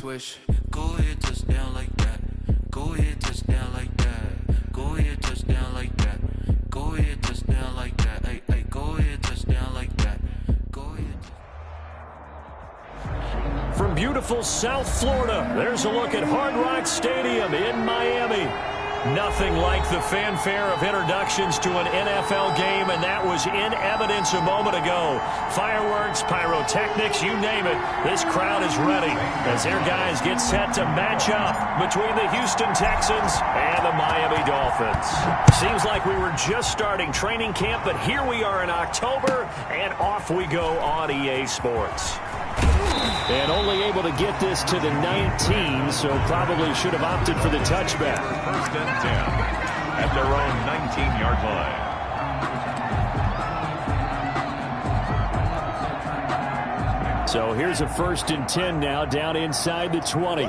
swish. Go ahead, touchdown like that. Go ahead, touchdown like that. Go ahead, touchdown like that. Go ahead, touchdown like that. Hey, hey, go ahead, touchdown like that. Go ahead. From beautiful South Florida, there's a look at Hard Rock Stadium in Miami. Nothing like the fanfare of introductions to an NFL game, and that was in evidence a moment ago. Fireworks, pyrotechnics, you name it. This crowd is ready as their guys get set to match up between the Houston Texans and the Miami Dolphins. Seems like we were just starting training camp, but here we are in October, and off we go on EA Sports. And only able to get this to the 19, so probably should have opted for the touchback. First and 10 at their own 19-yard line. So here's a first and 10 now, down inside the 20.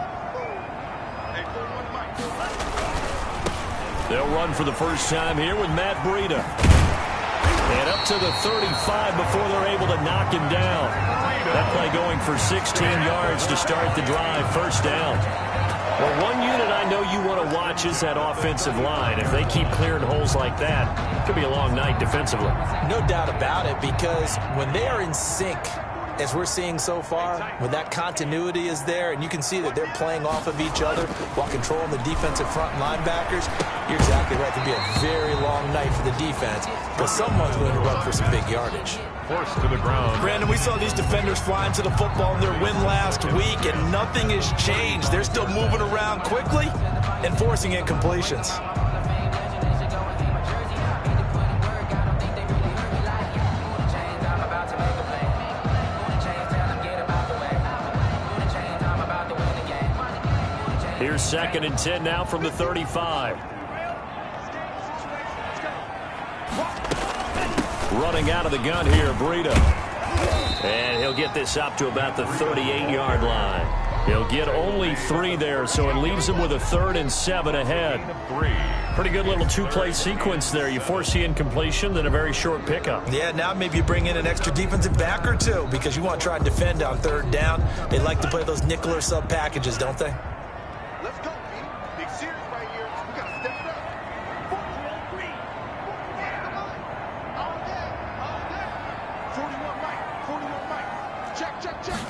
They'll run for the first time here with Matt Breida. And up to the 35 before they're able to knock him down. That play going for 16 yards to start the drive, first down. Well, one unit I know you want to watch is that offensive line. If they keep clearing holes like that, it could be a long night defensively. No doubt about it, because when they are in sync, as we're seeing so far, when that continuity is there and you can see that they're playing off of each other while controlling the defensive front linebackers, you're exactly right. It'll be a very long night for the defense, but someone's going to run for some big yardage. Forced to the ground. Brandon, we saw these defenders flying to the football in their win last week, and nothing has changed. They're still moving around quickly and forcing incompletions. Here's second and 10 now from the 35. Running out of the gun here, Breida. And he'll get this up to about the 38-yard line. He'll get only 3 there, so it leaves him with a 3rd and 7 ahead. Pretty good little two-play sequence there. You force the incompletion, then a very short pickup. Yeah, now maybe you bring in an extra defensive back or two because you want to try and defend on 3rd down. They like to play those nickel or sub packages, don't they? Let's go, Pete. Big series right here. We got to step it up. 4-3. All day. All day. 41 right. 41 right. Check, check, check.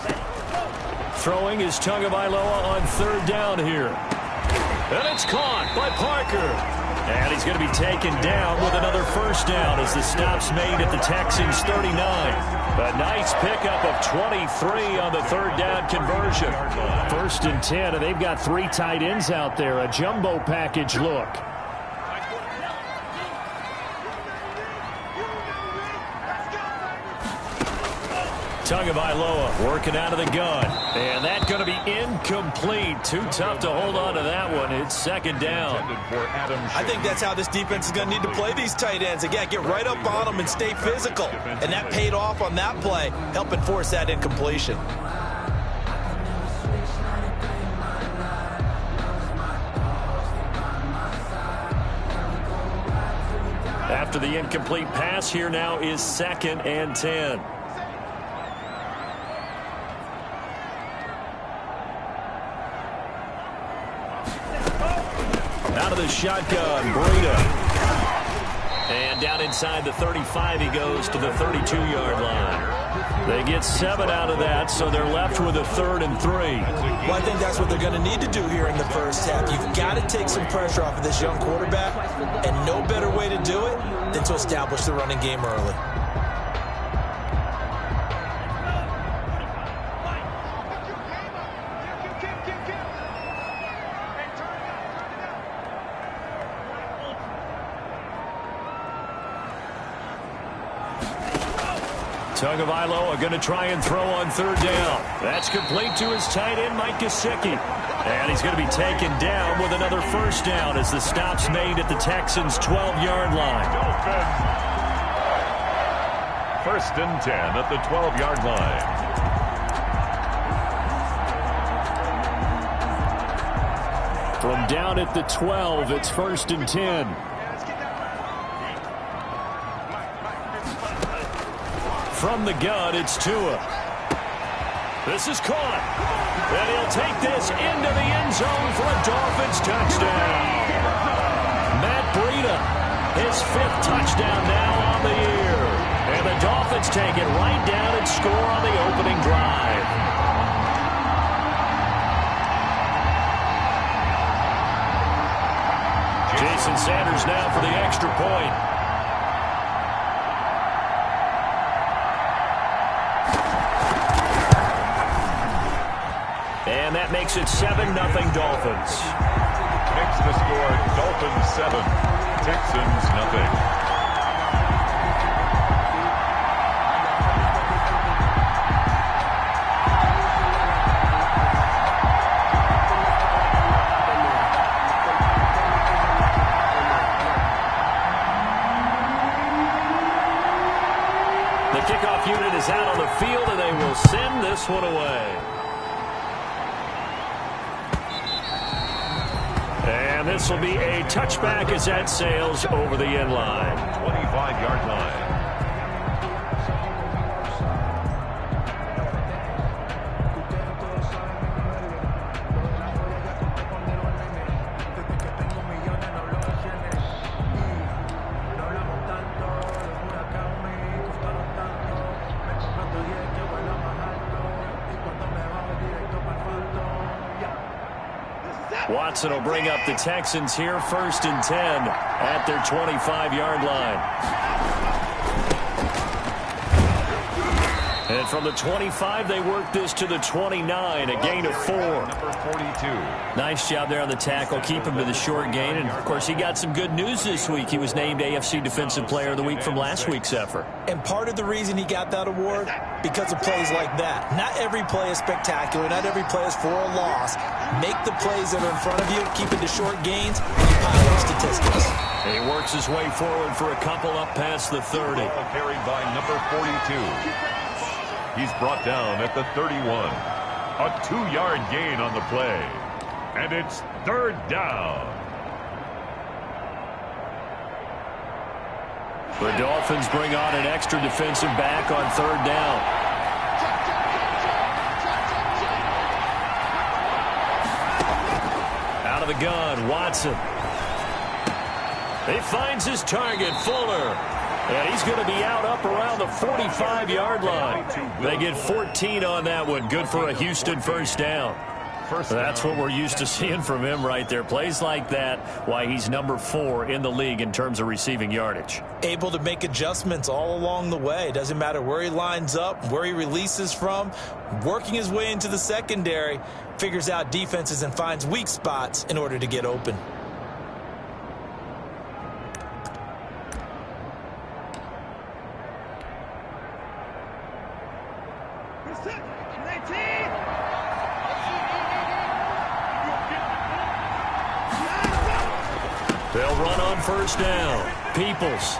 Throwing is Tagovailoa on 3rd down here. And it's caught by Parker. And he's going to be taken down with another first down as the stop's made at the Texans' 39. A nice pickup of 23 on the 3rd down conversion. 1st and 10, and they've got 3 tight ends out there. A jumbo package look. Tagovailoa working out of the gun. And that's going to be incomplete. Too tough to hold on to that one. It's 2nd down. I think that's how this defense is going to need to play these tight ends. Again, get right up on them and stay physical. And that paid off on that play, helping force that incompletion. After the incomplete pass, here now is 2nd and 10. Out of the shotgun, Breida. And down inside the 35, he goes to the 32-yard line. They get 7 out of that, so they're left with a 3rd and 3. Well, I think that's what they're going to need to do here in the first half. You've got to take some pressure off of this young quarterback, and no better way to do it than to establish the running game early. Tagovailoa going to try and throw on 3rd down. That's complete to his tight end, Mike Gesicki. And he's going to be taken down with another first down as the stop's made at the Texans' 12-yard line. 1st and 10 at the 12-yard line. From down at the 12, it's 1st and 10. From the gun, it's Tua. This is caught. And he'll take this into the end zone for a Dolphins touchdown. Matt Breida, his 5th touchdown now on the year. And the Dolphins take it right down and score on the opening drive. Jason Sanders now for the extra point. And that makes it 7-0 Dolphins. Makes the score Dolphins 7, Texans nothing. The kickoff unit is out on the field, and they will send this one away. And this will be a touchback as that sails over the end line. 25-yard line. Watson will bring up the Texans here 1st and 10 at their 25-yard line. And from the 25, they work this to the 29, a gain of 4. Number 42. Nice job there on the tackle, keep him to the short gain. And, of course, he got some good news this week. He was named AFC Defensive Player of the Week from last week's effort. And part of the reason he got that award, because of plays like that. Not every play is spectacular. Not every play is for a loss. Make the plays that are in front of you, keep it to short gains, and you pile up statistics. And he works his way forward for a couple up past the 30. Ball carried by number 42. He's brought down at the 31. A 2-yard gain on the play. And it's 3rd down. The Dolphins bring on an extra defensive back on 3rd down. Out of the gun, Watson. He finds his target, Fuller. And he's going to be out up around the 45-yard line. They get 14 on that one. Good for a Houston 1st down. That's what we're used to seeing from him right there. Plays like that, why he's number 4 in the league in terms of receiving yardage. Able to make adjustments all along the way. Doesn't matter where he lines up, where he releases from. Working his way into the secondary, figures out defenses and finds weak spots in order to get open. They'll run on 1st down. Peoples.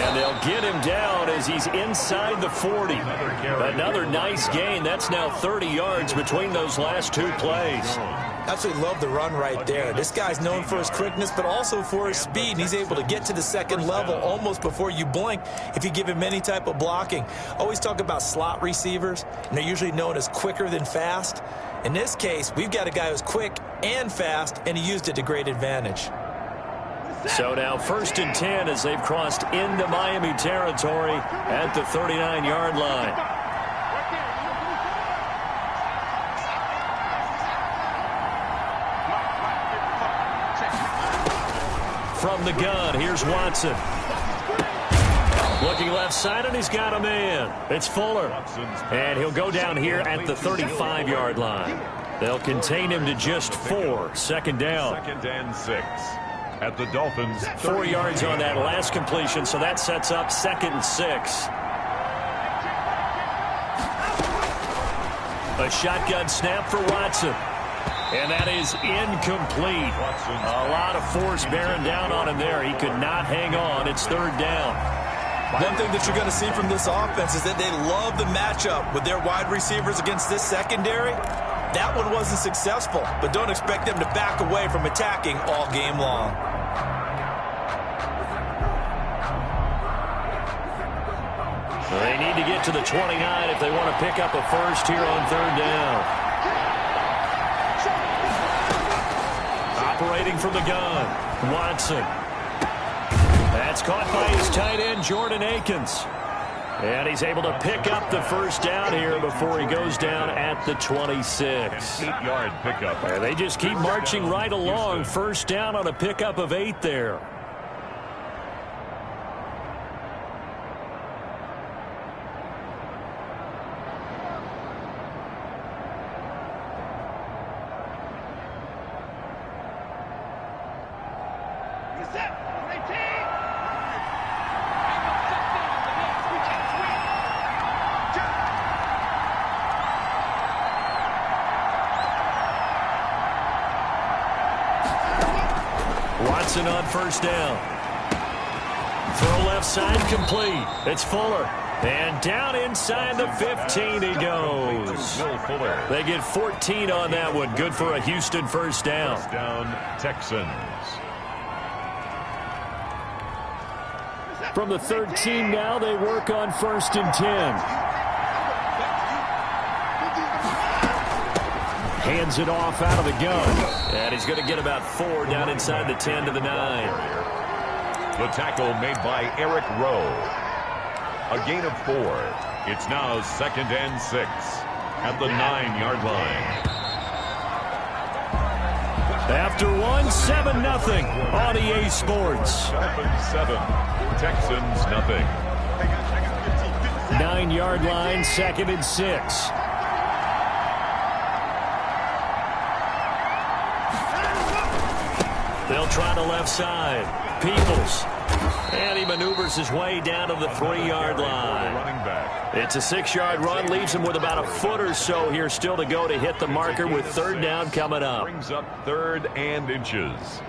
And they'll get him down as he's inside the 40. Another nice gain. That's now 30 yards between those last 2 plays. Absolutely love the run right there. This guy's known for his quickness, but also for his speed. And he's able to get to the 2nd level almost before you blink if you give him any type of blocking. Always talk about slot receivers, and they're usually known as quicker than fast. In this case, we've got a guy who's quick and fast, and he used it to great advantage. So now 1st and 10 as they've crossed into Miami territory at the 39-yard line. From the gun, here's Watson. Looking left side, and he's got a man. It's Fuller. And he'll go down here at the 35-yard line. They'll contain him to just 4. 2nd down. 2nd and 6. At the Dolphins. 4 yards on that last completion, so that sets up 2nd and 6. A shotgun snap for Watson. And that is incomplete. A lot of force bearing down on him there. He could not hang on. It's 3rd down. One thing that you're going to see from this offense is that they love the matchup with their wide receivers against this secondary. That one wasn't successful, but don't expect them to back away from attacking all game long. They need need to get to the 29 if they want to pick up a first here on third down. Operating from the gun, Watson. That's caught by his tight end, Jordan Akins. And he's able to pick up the first down here before he goes down at the 26. An 8-yard pickup. And they just keep marching right along. First down on a pickup of 8 there. Watson on first down. Throw left side complete. It's Fuller. And down inside the 15 he goes. They get 14 on that one. Good for a Houston first down. First down, Texans. From the 13 now, they work on first and 10. Hands it off out of the gun. And he's going to get about 4 down inside the 10 to the 9. The tackle made by Eric Rowe. A gain of 4. It's now 2nd and 6 at the 9-yard line. After 7-0 on EA Sports. Dolphins 7, Texans nothing. 9-yard line, 2nd and 6. They'll try the left side. Peoples. And he maneuvers his way down to the 3-yard line. Running back. It's a 6-yard run. Leaves him with about a foot or so here still to go to hit the marker with third down coming up. Brings up 3rd and inches.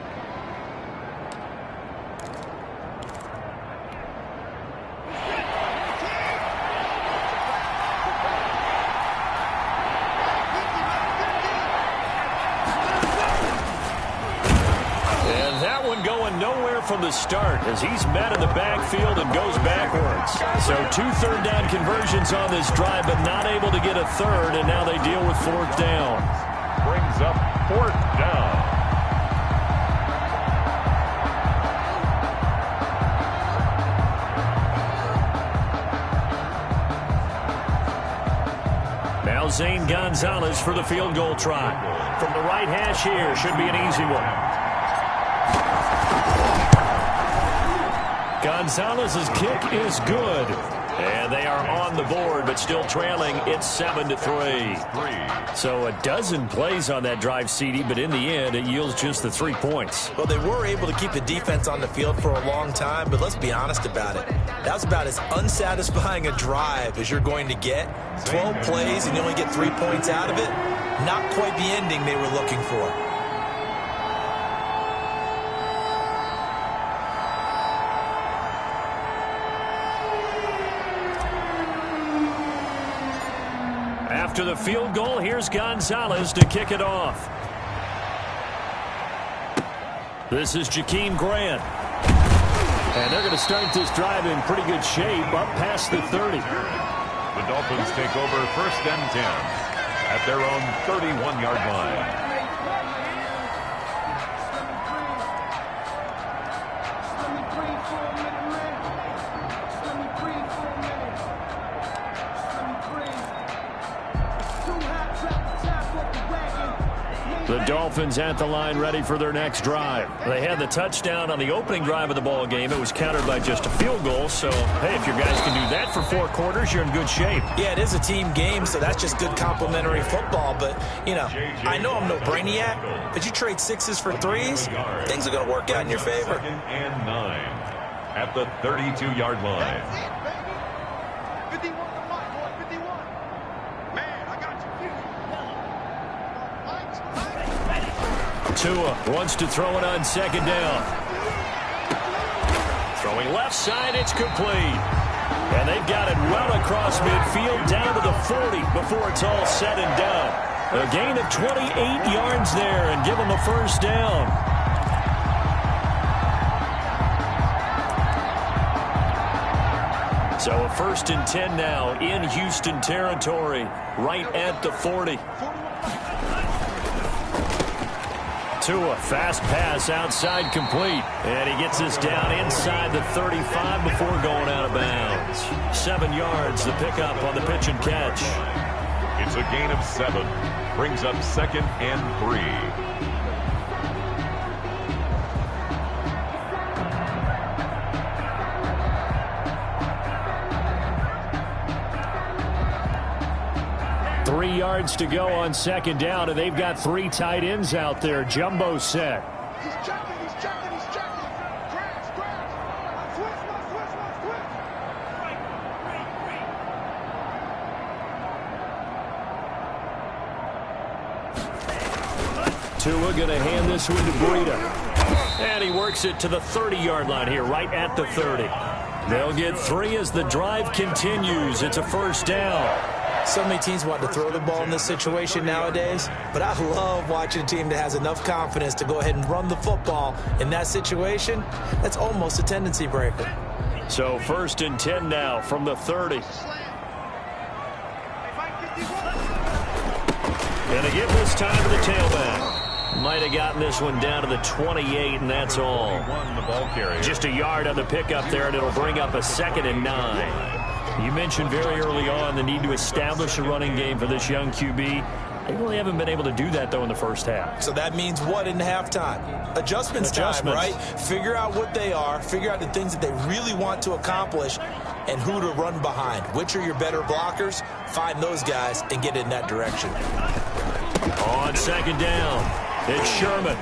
From the start as he's met in the backfield and goes backwards. So 2 third-down conversions on this drive, but not able to get a third, and now they deal with 4th down. Brings up 4th down. Now Zane Gonzalez for the field goal try. From the right hash here, should be an easy one. Gonzalez's kick is good. And they are on the board, but still trailing. It's 7-3. So a dozen plays on that drive, CD, but in the end, it yields just the 3 points. Well, they were able to keep the defense on the field for a long time, but let's be honest about it. That was about as unsatisfying a drive as you're going to get. 12 plays and you only get 3 points out of it. Not quite the ending they were looking for. After the field goal, here's Gonzalez to kick it off. This is Jakeem Grant. And they're going to start this drive in pretty good shape, up past the 30. The Dolphins take over 1st and 10 at their own 31-yard line. The Dolphins at the line ready for their next drive. They had the touchdown on the opening drive of the ball game. It was countered by just a field goal. So, hey, if your guys can do that for 4 quarters, you're in good shape. Yeah, it is a team game, so that's just good complimentary football. But, you know, I know I'm no brainiac, but you trade 6s for 3s, things are going to work out in your favor. 2nd and 9 at the 32-yard line. 51 to 5, boy, 51. Man, I got you. Tua wants to throw it on 2nd down. Throwing left side, it's complete. And they've got it well across midfield down to the 40 before it's all said and done. A gain of 28 yards there and give them a first down. So a 1st and 10 now in Houston territory, right at the 40. Tua, fast pass outside complete. And he gets this down inside the 35 before going out of bounds. 7 yards, the pickup on the pitch and catch. It's a gain of 7. Brings up 2nd and 3. Three yards to go on 2nd down, and they've got 3 tight ends out there. Jumbo set. He's checking, he's checking, he's checking. Grass. Switch. Tua going to hand this one to Breida. And he works it to the 30-yard line here, right at the 30. They'll get 3 as the drive continues. It's a 1st down. So many teams want to throw the ball in this situation nowadays, but I love watching a team that has enough confidence to go ahead and run the football in that situation. That's almost a tendency breaker. So 1st and 10 now from the 30. And a give this time to the tailback. Might have gotten this one down to the 28, and that's all. The ball carrier. Just a yard on the pickup there, and it'll bring up a 2nd and 9. You mentioned very early on the need to establish a running game for this young QB. They really haven't been able to do that, though, in the first half. So that means what in halftime? Adjustments time, right? Figure out what they are, figure out the things that they really want to accomplish, and who to run behind. Which are your better blockers? Find those guys and get in that direction. On 2nd down, it's Sherman.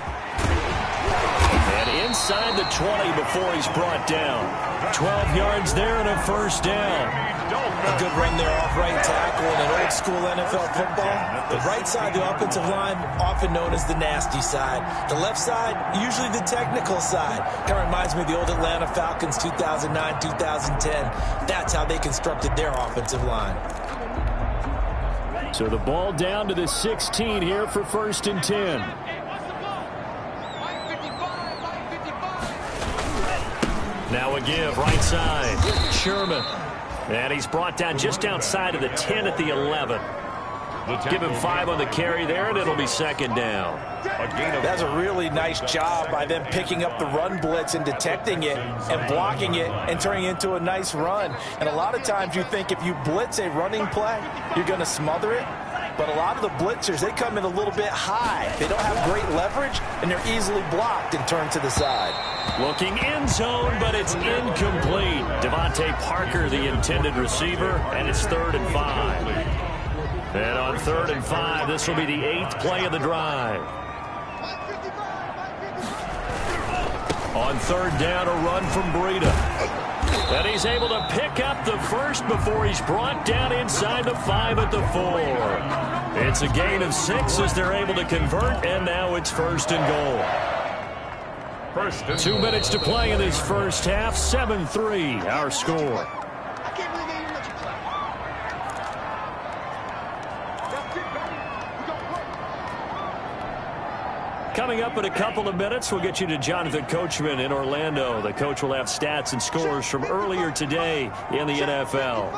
And inside the 20 before he's brought down. 12 yards there and a 1st down. A good run there off right tackle in an old school NFL football. The right side of the offensive line, often known as the nasty side. The left side, usually the technical side. That reminds me of the old Atlanta Falcons 2009, 2010. That's how they constructed their offensive line. So the ball down to the 16 here for 1st and 10. Now a give, right side. Sherman. And he's brought down just outside of the 10 at the 11. Give him 5 on the carry there, and it'll be 2nd down. That's a really nice job by them picking up the run blitz and detecting it and blocking it and turning it into a nice run. And a lot of times you think if you blitz a running play, you're going to smother it. But a lot of the blitzers, they come in a little bit high. They don't have great leverage, and they're easily blocked and turned to the side. Looking end zone, but it's incomplete. Devontae Parker, the intended receiver, and it's 3rd and 5. And on 3rd and 5, this will be the 8th play of the drive. On 3rd down, a run from Breida. And he's able to pick up the 1st before he's brought down inside the 5 at the 4. It's a gain of 6 as they're able to convert, and now it's 1st and goal. 2 minutes to play in this first half. 7-3, our score. Coming up in a couple of minutes, we'll get you to Jonathan Coachman in Orlando. The coach will have stats and scores from earlier today in the NFL.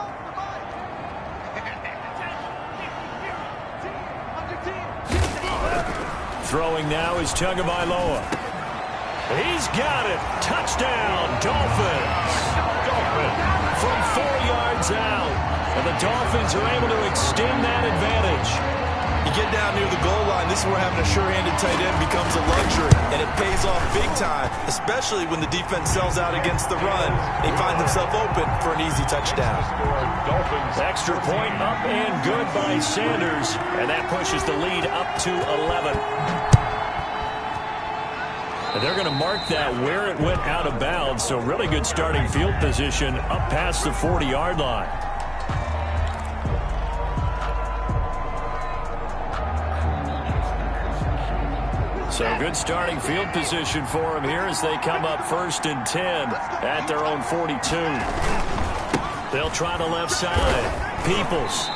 Throwing now is Tagovailoa. He's got it. Touchdown, Dolphins. From 4 yards out. And the Dolphins are able to extend that advantage. You get down near the goal line, this is where having a sure-handed tight end becomes a luxury, and it pays off big time, especially when the defense sells out against the run. He finds himself open for an easy touchdown. Extra point up and good by Sanders, and that pushes the lead up to 11. And they're going to mark that where it went out of bounds, so really good starting field position up past the 40-yard line. So good starting field position for them here as they come up 1st and 10 at their own 42. They'll try the left side. Peoples.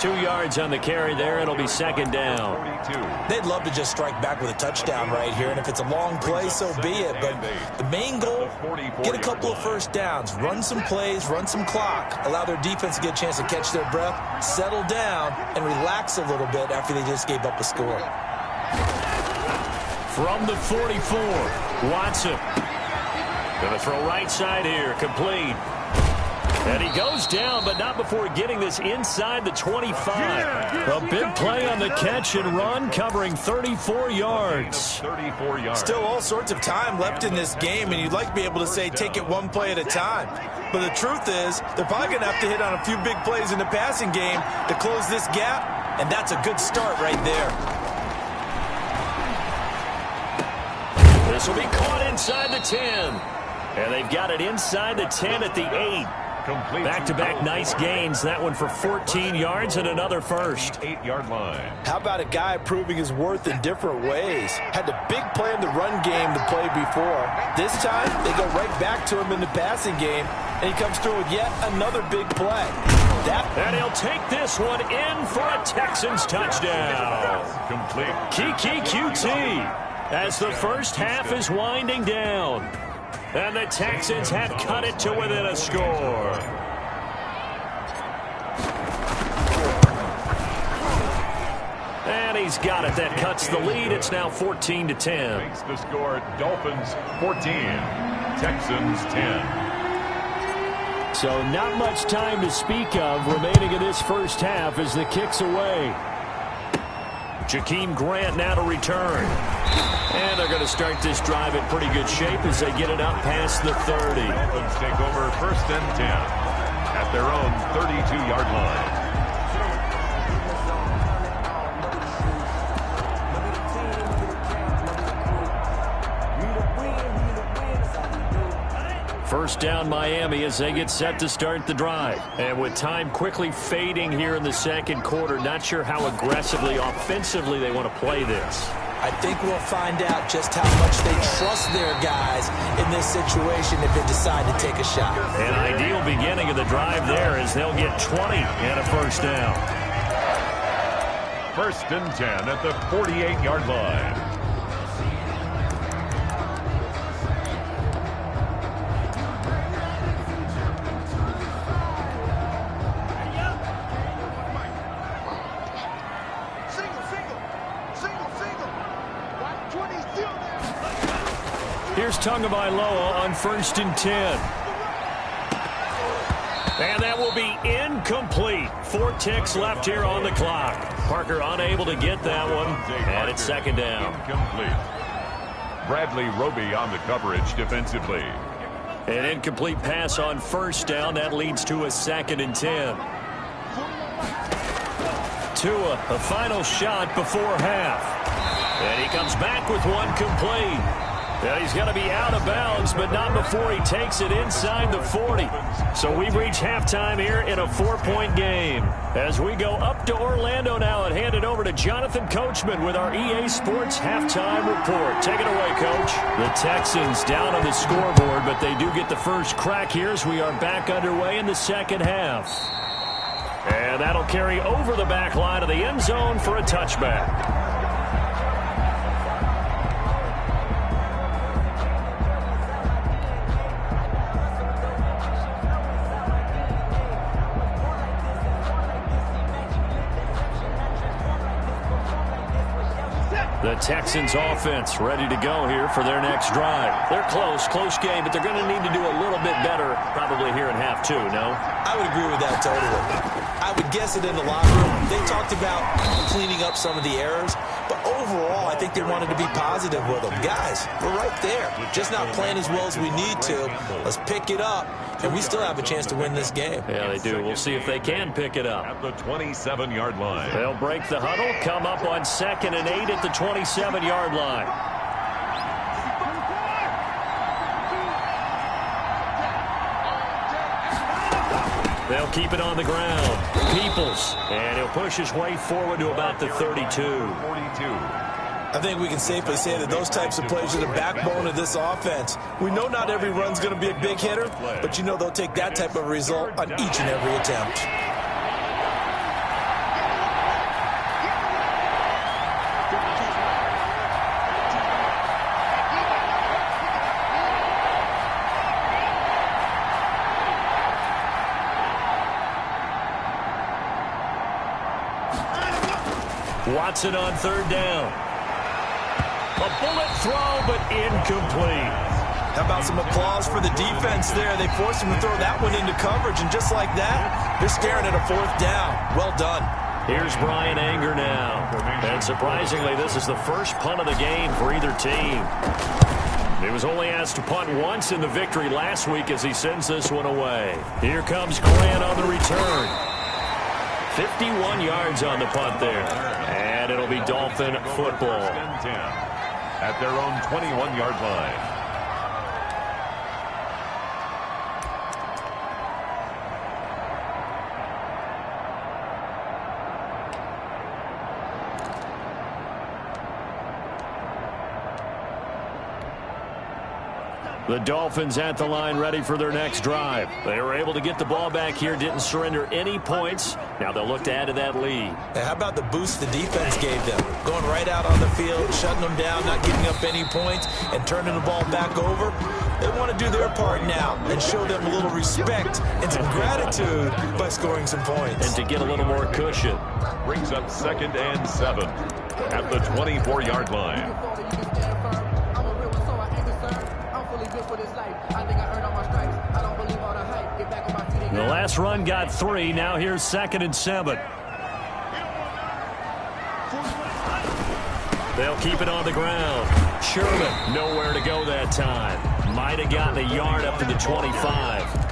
2 yards on the carry there. It'll be second down. They'd love to just strike back with a touchdown right here, and if it's a long play, so be it. But the main goal, get a couple of first downs, run some plays, run some clock, allow their defense to get a chance to catch their breath, settle down, and relax a little bit after they just gave up a score. From the 44, Watson. Going to throw right side here, complete. And he goes down, but not before getting this inside the 25. A big play on the catch and run, covering 34 yards. Still all sorts of time left in this game, and you'd like to be able to say take it one play at a time. But the truth is, they're probably going to have to hit on a few big plays in the passing game to close this gap, and that's a good start right there. This will be caught inside the 10. And they've got it inside the 10 at the 8. Back-to-back nice gains. That one for 14 yards and another first. 8-yard line. How about a guy proving his worth in different ways? Had the big play in the run game to play before. This time, they go right back to him in the passing game, and he comes through with yet another big play. And he'll take this one in for a Texans touchdown. Complete. Kiki QT as the first half is winding down. And the Texans have cut it to within a score. And he's got it. That cuts the lead. It's now 14-10. Makes the score Dolphins 14, Texans 10. So not much time to speak of remaining in this first half as the kick's away. Jakeem Grant now to return. And they're going to start this drive in pretty good shape as they get it up past the 30. Dolphins take over first and 10 at their own 32-yard line. First down Miami as they get set to start the drive. And with time quickly fading here in the second quarter, not sure how aggressively, offensively they want to play this. I think we'll find out just how much they trust their guys in this situation if they decide to take a shot. An ideal beginning of the drive there as they'll get 20 and a first down. First and 10 at the 48-yard line. Here's Tagovailoa on first and 10. And that will be incomplete. 4 ticks left here on the clock. Parker unable to get that one. And it's second down. Incomplete. Bradley Roby on the coverage defensively. An incomplete pass on first down. That leads to a second and 10. Tua, a final shot before half. And he comes back with one complete. And he's going to be out of bounds, but not before he takes it inside the 40. So we reach halftime here in a 4-point game. As we go up to Orlando now and hand it over to Jonathan Coachman with our EA Sports halftime report. Take it away, Coach. The Texans down on the scoreboard, but they do get the first crack here as we are back underway in the second half. And that'll carry over the back line of the end zone for a touchback. The Texans offense ready to go here for their next drive. They're close game, but they're going to need to do a little bit better probably here in half 2, no? I would agree with that totally. I would guess it in the locker room. They talked about cleaning up some of the errors, but overall, I think they wanted to be positive with them. Guys, we're right there. Just not playing as well as we need to. Let's pick it up, and we still have a chance to win this game. Yeah, they do. We'll see if they can pick it up. At the 27-yard line. They'll break the huddle, come up on 2nd and 8 at the 27-yard line. They'll keep it on the ground. Peoples, and he'll push his way forward to about the 32. 42. I think we can safely say that those types of plays are the backbone of this offense. We know not every run's going to be a big hitter, but you know they'll take that type of result on each and every attempt. Watson on third down. A bullet throw, but incomplete. How about some applause for the defense there? They forced him to throw that one into coverage, and just like that, they're staring at a fourth down. Well done. Here's Brian Anger now. And surprisingly, this is the first punt of the game for either team. He was only asked to punt once in the victory last week as he sends this one away. Here comes Grant on the return. 51 yards on the punt there. And it'll be Dolphin football. At their own 21-yard line. The Dolphins at the line ready for their next drive. They were able to get the ball back here, didn't surrender any points. Now they'll look to add to that lead. How about the boost the defense gave them? Going right out on the field, shutting them down, not giving up any points, and turning the ball back over. They want to do their part now and show them a little respect and some gratitude by scoring some points. And to get a little more cushion. Brings up 2nd and 7 at the 24-yard line. The last run got 3. Now here's 2nd and 7. They'll keep it on the ground. Sherman nowhere to go that time. Might have gotten a yard up to the 25.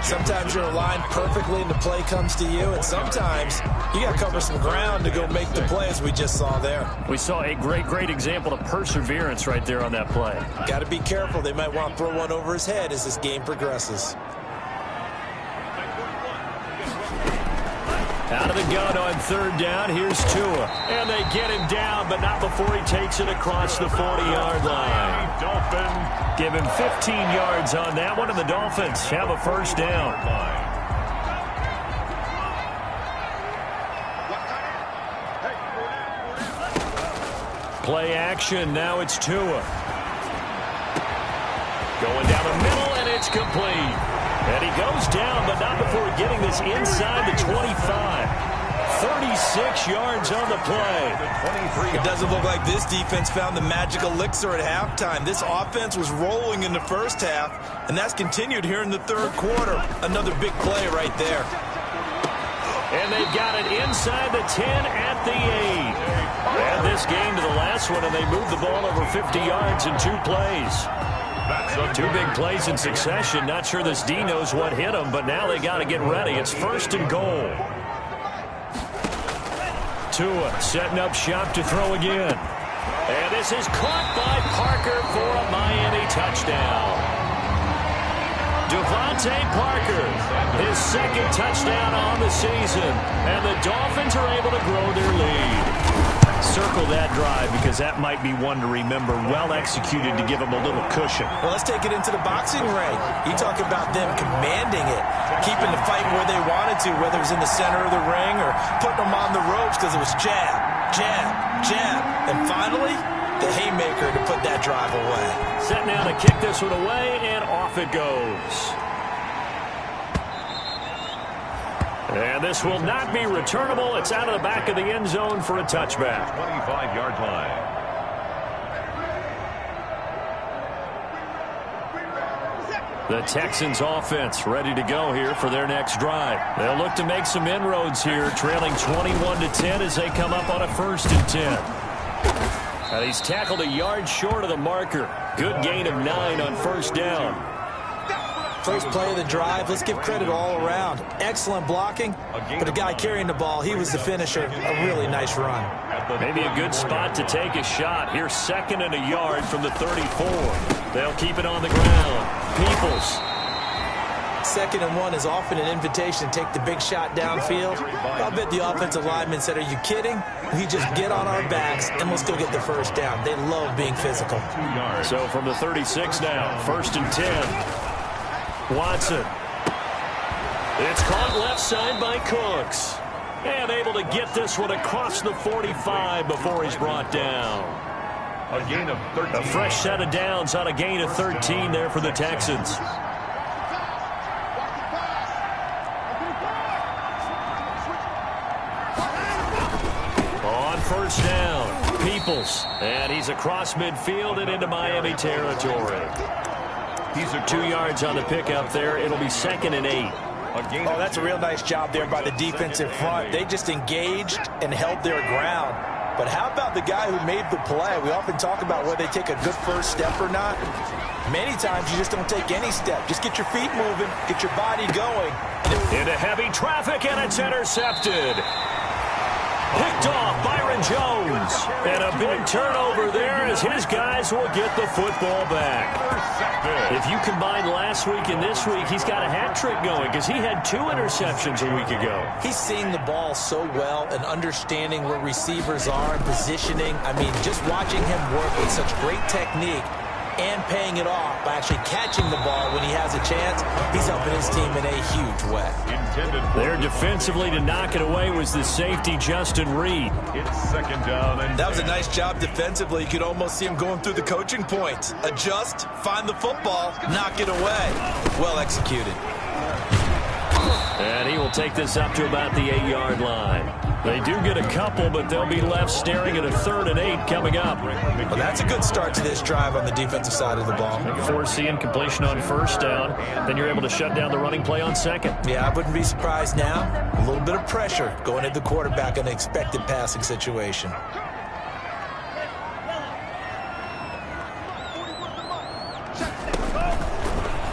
Sometimes you're aligned perfectly and the play comes to you, and sometimes you got to cover some ground to go make the play, as we just saw there. We saw a great example of perseverance right there on that play. Got to be careful. They might want to throw one over his head as this game progresses. Out of the gun on third down, here's Tua. And they get him down, but not before he takes it across the 40-yard line. Give him 15 yards on that one, and the Dolphins have a first down. Play action, now it's Tua. Going down the middle, and it's complete. And he goes down, but not before getting this inside the 25. 36 yards on the play. It doesn't look like this defense found the magic elixir at halftime. This offense was rolling in the first half, and that's continued here in the third quarter. Another big play right there. And they've got it inside the 10 at the 8. And this game to the last one, and they moved the ball over 50 yards in 2 plays. Two big plays in succession. Not sure this D knows what hit him, but now they got to get ready. It's 1st and goal. Tua setting up shop to throw again. And this is caught by Parker for a Miami touchdown. Devontae Parker, his 2nd touchdown on the season. And the Dolphins are able to grow their lead. Circle that drive because that might be one to remember. Well executed to give them a little cushion. Well, let's take it into the boxing ring. You talk about them commanding it, keeping the fight where they wanted to, whether it was in the center of the ring or putting them on the ropes because it was jab, jab, jab. And finally, the haymaker to put that drive away. Set now to kick this one away, and off it goes. And this will not be returnable. It's out of the back of the end zone for a touchback. 25-yard line. The Texans offense ready to go here for their next drive. They'll look to make some inroads here, trailing 21-10 as they come up on a 1st and 10. And he's tackled a yard short of the marker. Good gain of 9 on 1st down. First play of the drive, let's give credit all around. Excellent blocking, but the guy carrying the ball, he was the finisher. A really nice run. Maybe a good spot to take a shot. Here's 2nd and a yard from the 34. They'll keep it on the ground. Peoples. 2nd and 1 is often an invitation to take the big shot downfield. I'll bet the offensive lineman said, are you kidding? We just get on our backs and let's go get the first down. They love being physical. So from the 36 now, 1st and 10. Watson. It's caught left side by Cooks. And able to get this one across the 45 before he's brought down. A gain of 13. A fresh set of downs on a gain of 13 there for the Texans. first down. Peoples. And he's across midfield and into Miami territory. He's 2 yards on the pickup there. It'll be 2nd and 8. Oh, that's a real nice job there by the defensive front. They just engaged and held their ground. But how about the guy who made the play? We often talk about whether they take a good first step or not. Many times you just don't take any step. Just get your feet moving, get your body going. Into heavy traffic, and it's intercepted. Picked off Byron Jones. And a big turnover there as his guys will get the football back. If you combine last week and this week, he's got a hat trick going because he had 2 interceptions a week ago. He's seeing the ball so well and understanding where receivers are and positioning. I mean, just watching him work with such great technique and paying it off by actually catching the ball when he has a chance, he's helping his team in a huge way. There defensively to knock it away was the safety, Justin Reed. It's 2nd down. And that was a nice job defensively. You could almost see him going through the coaching points. Adjust, find the football, knock it away. Well executed. And he will take this up to about the 8-yard line. They do get a couple, but they'll be left staring at a 3rd and 8 coming up. Well, that's a good start to this drive on the defensive side of the ball. Force the incompletion on first down. Then you're able to shut down the running play on 2nd. Yeah, I wouldn't be surprised now. A little bit of pressure going at the quarterback in an expected passing situation.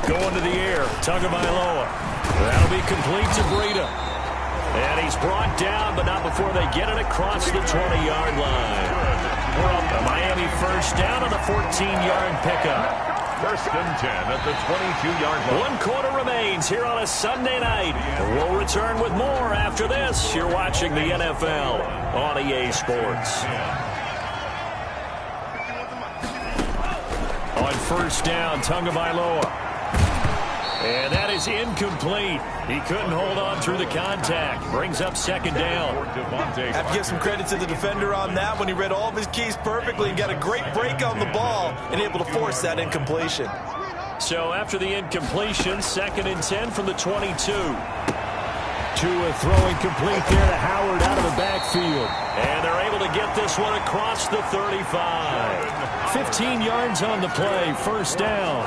Going to the air, Tagovailoa. That'll be complete to Breida. And he's brought down, but not before they get it across the 20-yard line. We're up to Miami first down on the 14-yard pickup. 1st and 10 at the 22-yard line. 1 quarter remains here on a Sunday night. We'll return with more after this. You're watching the NFL on EA Sports. On first down, Tagovailoa. And that is incomplete. He couldn't hold on through the contact. Brings up 2nd down. Have to give some credit to the defender on that when he read all of his keys perfectly and got a great break on the ball and able to force that incompletion. So after the incompletion, 2nd and 10 from the 22. Tua throwing complete there to Howard out of the backfield. And they're able to get this one across the 35. 15 yards on the play, first down.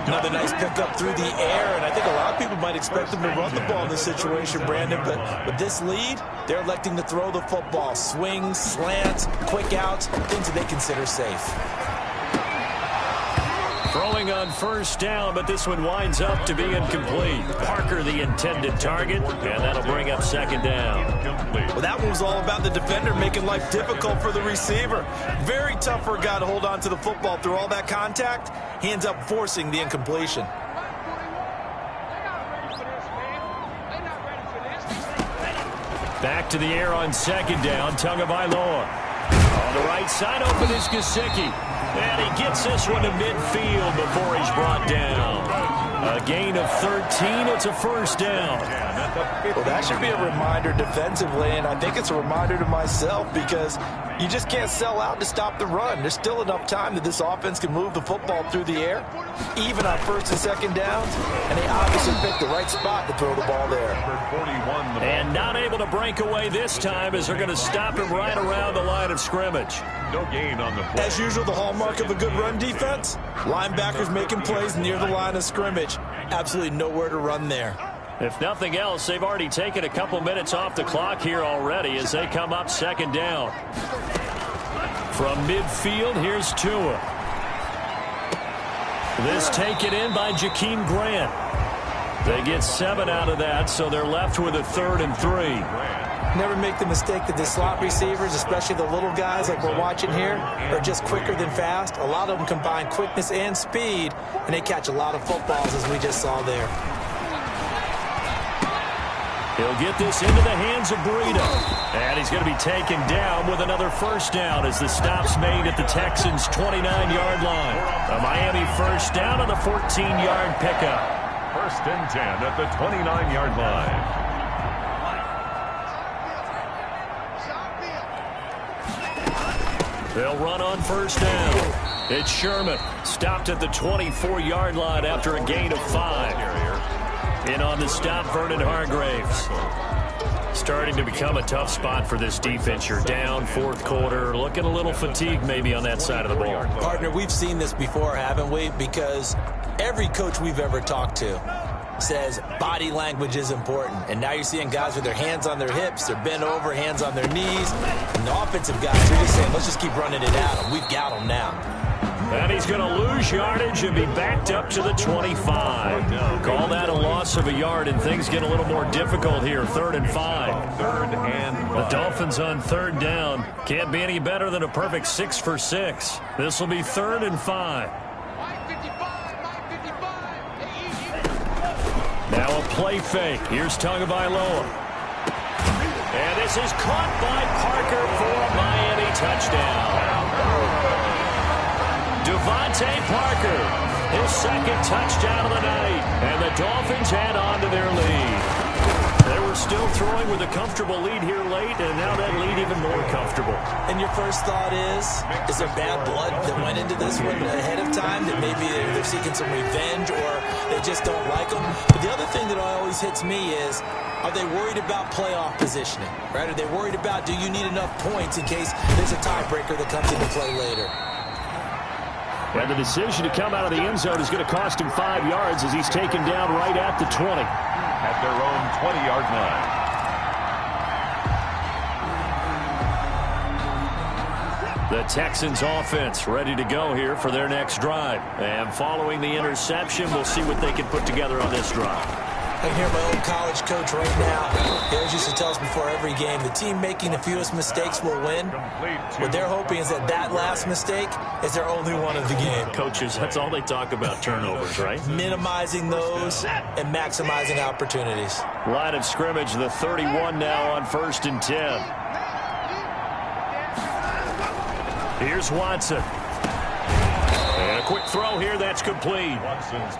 Another nice pickup through the air, and I think a lot of people might expect them to run the ball in this situation, Brandon, but with this lead, they're electing to throw the football. Swings, slants, quick outs, things that they consider safe. Throwing on first down, but this one winds up to be incomplete. Parker the intended target, and that'll bring up 2nd down. Well, that one was all about the defender making life difficult for the receiver. Very tough for a guy to hold on to the football through all that contact. He ends up forcing the incompletion. Back to the air on 2nd down, Tagovailoa. On the right side, open is Gesicki. And he gets this one to midfield before he's brought down. A gain of 13. It's a first down. Well, that should be a reminder defensively, and I think it's a reminder to myself because you just can't sell out to stop the run. There's still enough time that this offense can move the football through the air, even on 1st and 2nd downs, and they obviously picked the right spot to throw the ball there. And not able to break away this time as they're going to stop him right around the line of scrimmage. No gain on the play. As usual, the hallmark of a good run defense, linebackers making plays near the line of scrimmage. Absolutely nowhere to run there. If nothing else, they've already taken a couple minutes off the clock here already as they come up 2nd down. From midfield, here's Tua. This taken in by Jakeem Grant. They get 7 out of that, so they're left with a 3rd and 3. Never make the mistake that the slot receivers, especially the little guys like we're watching here, are just quicker than fast. A lot of them combine quickness and speed, and they catch a lot of footballs, as we just saw there. He'll get this into the hands of Breida. And he's going to be taken down with another first down as the stop's made at the Texans' 29-yard line. A Miami first down on the 14-yard pickup. 1st and 10 at the 29-yard line. They'll run on first down. It's Sherman. Stopped at the 24-yard line after a gain of 5. In on the stop, Vernon Hargreaves. Starting to become a tough spot for this defense. You're down fourth quarter, looking a little fatigued maybe on that side of the ball. Partner, we've seen this before, haven't we? Because every coach we've ever talked to says body language is important. And now you're seeing guys with their hands on their hips, they're bent over, hands on their knees. And the offensive guys are just saying, let's just keep running it at them. We've got them now. And he's going to lose yardage and be backed up to the 25. Call that a loss of a yard, and things get a little more difficult here. 3rd and 5. The Dolphins on 3rd down. Can't be any better than a perfect 6 for 6. This will be 3rd and 5. Now a play fake. Here's Tagovailoa. And this is caught by Parker for a Miami touchdown. Devontae Parker, his 2nd touchdown of the night, and the Dolphins add on to their lead. They were still throwing with a comfortable lead here late, and now that lead even more comfortable. And your first thought is there bad blood that went into this one ahead of time, that maybe they're seeking some revenge or they just don't like them? But the other thing that always hits me is, are they worried about playoff positioning? Right? Are they worried about, do you need enough points in case there's a tiebreaker that comes into play later? And the decision to come out of the end zone is going to cost him 5 yards as he's taken down right at the 20. At their own 20-yard line. The Texans offense ready to go here for their next drive. And following the interception, we'll see what they can put together on this drive. I can hear my old college coach right now. He always used to tell us before every game, the team making the fewest mistakes will win. What they're hoping is that last mistake is their only one of the game. Coaches, that's all they talk about, turnovers, right? Minimizing those and maximizing opportunities. Line of scrimmage, the 31 now on 1st and 10. Here's Watson. And a quick throw here, that's complete.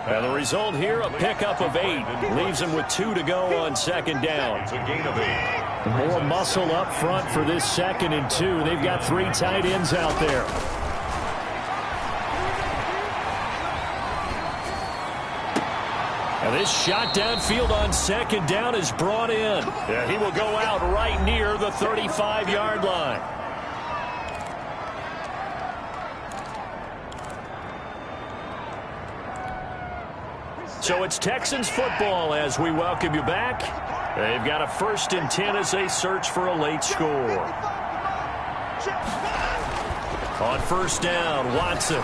And the result here, a pickup of 8. Leaves him with 2 to go on 2nd down. It's a gain of 8. More muscle up front for this 2nd and 2. They've got 3 tight ends out there. And this shot downfield on 2nd down is brought in. Yeah, he will go out right near the 35-yard line. So it's Texans football as we welcome you back. They've got a 1st and 10 as they search for a late score. On 1st down, Watson.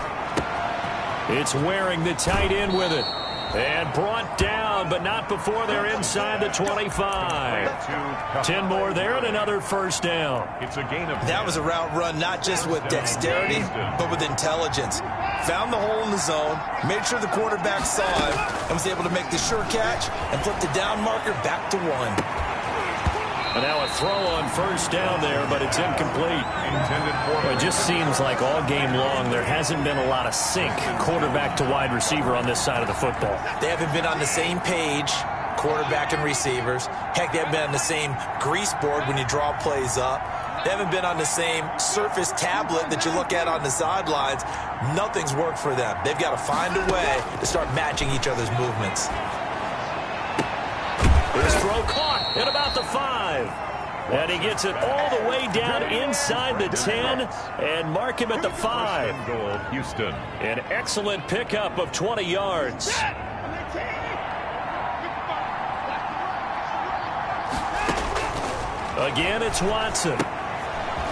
It's Waring, the tight end, with it. And brought down, but not before they're inside the 25. 10 more there and another 1st down. It's a gain of 10. That was a route run not just with dexterity, but with intelligence. Found the hole in the zone, made sure the quarterback saw him, and was able to make the sure catch and flip the down marker back to 1. And now a throw on 1st down there, but it's incomplete. It just seems like all game long there hasn't been a lot of sync quarterback to wide receiver on this side of the football. They haven't been on the same page, quarterback and receivers. Heck, they haven't been on the same grease board when you draw plays up. They haven't been on the same surface tablet that you look at on the sidelines. Nothing's worked for them. They've got to find a way to start matching each other's movements. This throw caught at about the 5. And he gets it all the way down inside the 10 and mark him at the 5. Goal, Houston. An excellent pickup of 20 yards. Again, it's Watson.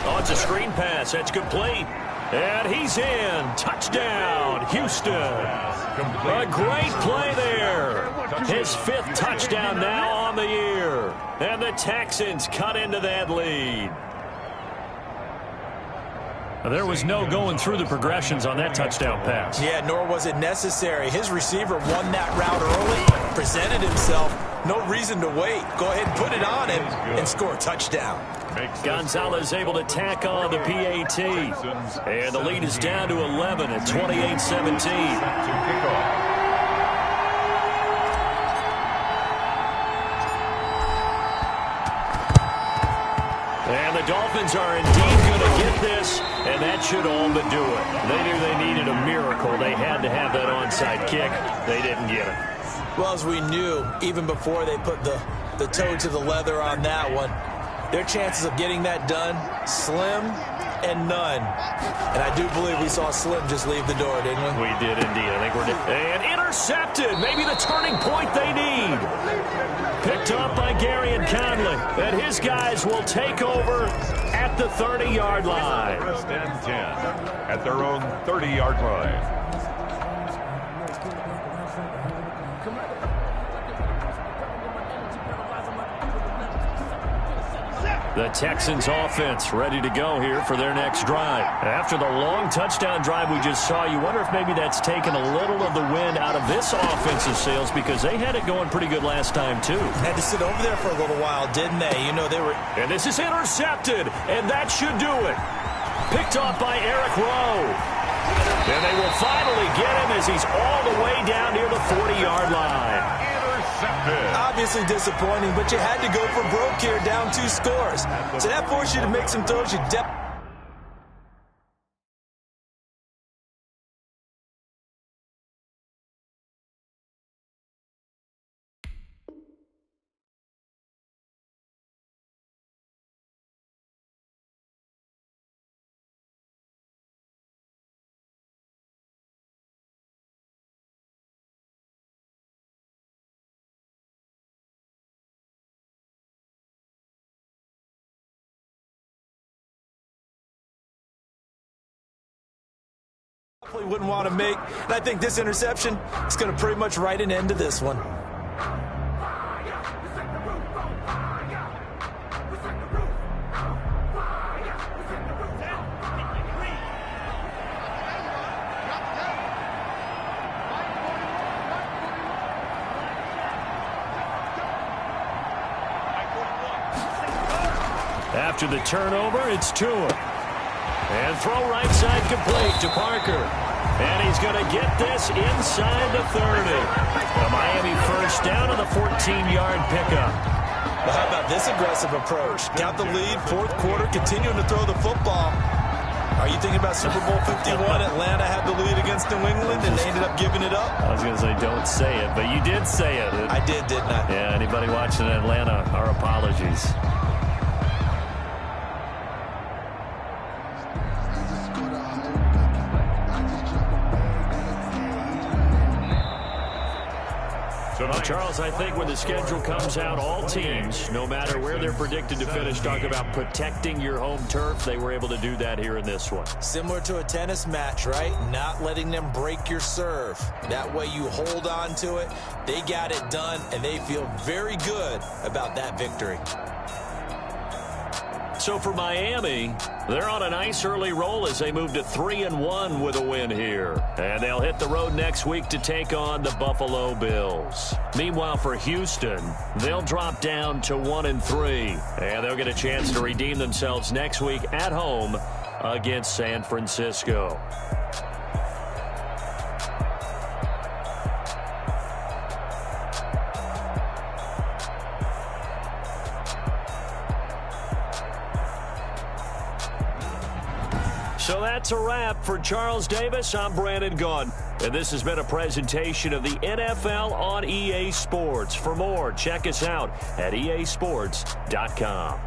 Oh, it's a screen pass. That's complete. And he's in. Touchdown, Houston. A great play there. His 5th touchdown now on the year. And the Texans cut into that lead. There was no going through the progressions on that touchdown pass. Yeah, nor was it necessary. His receiver won that route early, presented himself. No reason to wait. Go ahead and put it on him and score a touchdown. Gonzalez able to tack on the PAT. And the lead is down to 11 at 28-17. And the Dolphins are indeed going to get this, and that should all but do it. They knew they needed a miracle. They had to have that onside kick. They didn't get it. Well, as we knew, even before they put the the toe to the leather on that one. Their chances of getting that done, slim and none. And I do believe we saw Slim just leave the door, didn't we? We did indeed. I think and intercepted. Maybe the turning point they need. Picked up by Gary and Conley. And his guys will take over at the 30-yard line. First and 10 at their own 30-yard line. The Texans offense ready to go here for their next drive. After the long touchdown drive we just saw, you wonder if maybe that's taken a little of the wind out of this offensive sails, because they had it going pretty good last time too. Had to sit over there for a little while, didn't they? You know, they were... And this is intercepted, and that should do it. Picked off by Eric Rowe. And they will finally get him as he's all the way down near the 40-yard line. Obviously disappointing, but you had to go for broke here, down 2 scores. So that forced you to make some throws. Wouldn't want to make, and I think this interception is going to pretty much write an end to this one. After the turnover, it's Tua. And throw right side complete to Parker. And he's going to get this inside the 30. The Miami first down on the 14-yard pickup. Well, how about this aggressive approach? Got the lead, 4th quarter, continuing to throw the football. Are you thinking about Super Bowl 51? Atlanta had the lead against New England, and they ended up giving it up? I was going to say, don't say it, but you did say it. I did, didn't I? Yeah, anybody watching Atlanta, our apologies. Charles, I think when the schedule comes out, all teams, no matter where they're predicted to finish, talk about protecting your home turf. They were able to do that here in this one. Similar to a tennis match, right? Not letting them break your serve. That way you hold on to it. They got it done, and they feel very good about that victory. So for Miami, they're on a nice early roll as they move to 3-1 with a win here. And they'll hit the road next week to take on the Buffalo Bills. Meanwhile, for Houston, they'll drop down to 1-3. And they'll get a chance to redeem themselves next week at home against San Francisco. So that's a wrap. For Charles Davis, I'm Brandon Gaudin. And this has been a presentation of the NFL on EA Sports. For more, check us out at easports.com.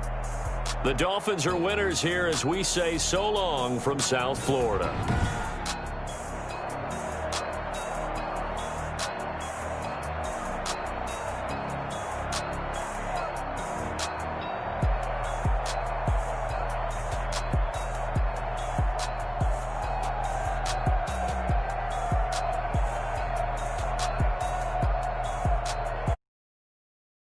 The Dolphins are winners here as we say so long from South Florida.